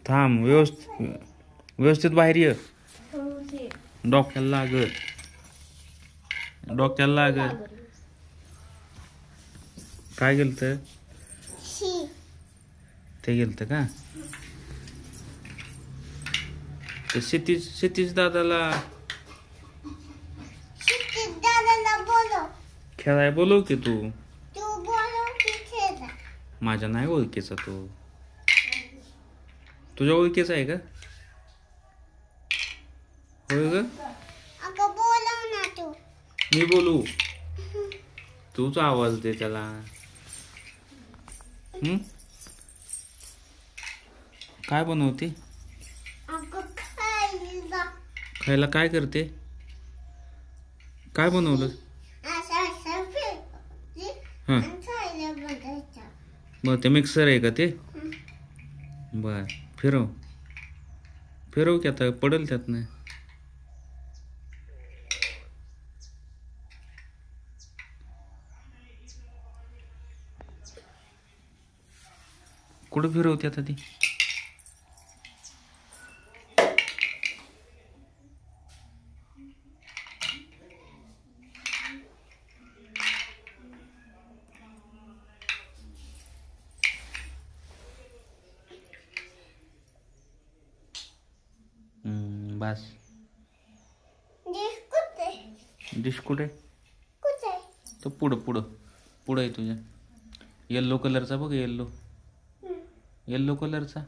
थांब, व्यवस्थित बाहेर ये. डोक्याला लागल, डोक्याला लागल. काय गेलत ते गेलत का? ते क्षितिज दादाला खेळाय बोलव की तू. माझ्या नाही ओळखीचा तो. तुझ्या ओळखीचा आहे का? होय ग. मी बोलू? तूच आवाज दे त्याला. काय बनवते? खायला काय करते? काय बनवलं? हा, मग ते मिक्सर आहे का ते? बर, फिरव की आता पडेल त्यात. नाही कुठं फिरवते आता ती? बस. डिश कुठे? तो पुढं आहे तुझ्या. येल्लो कलरचा बघ, येल्लो कलरचा.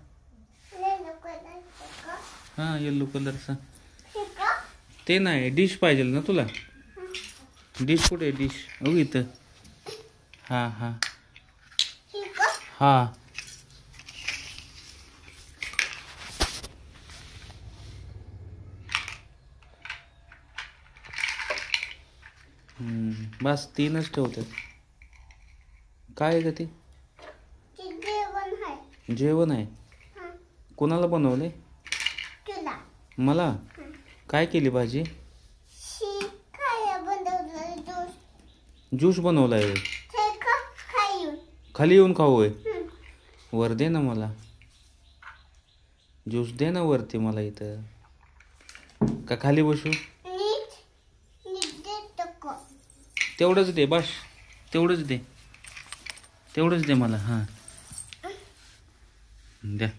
हा, येल्लो कलरचा. ते नाही, डिश पाहिजे ना तुला. डिश कुठे आहे? डिश इथं. हा हा हा. बस 3च ठेवतात. काय आहे का ते? जेवण आहे. कोणाला बनवले? मला. काय केली भाजी? ज्यूस बनवलाय. खाली येऊन खाऊ होय? वर दे ना मला ज्यूस. दे ना वरती मला. इथं का खाली बसू? तेवढंच दे बस. तेवढंच दे मला. हा, द्या.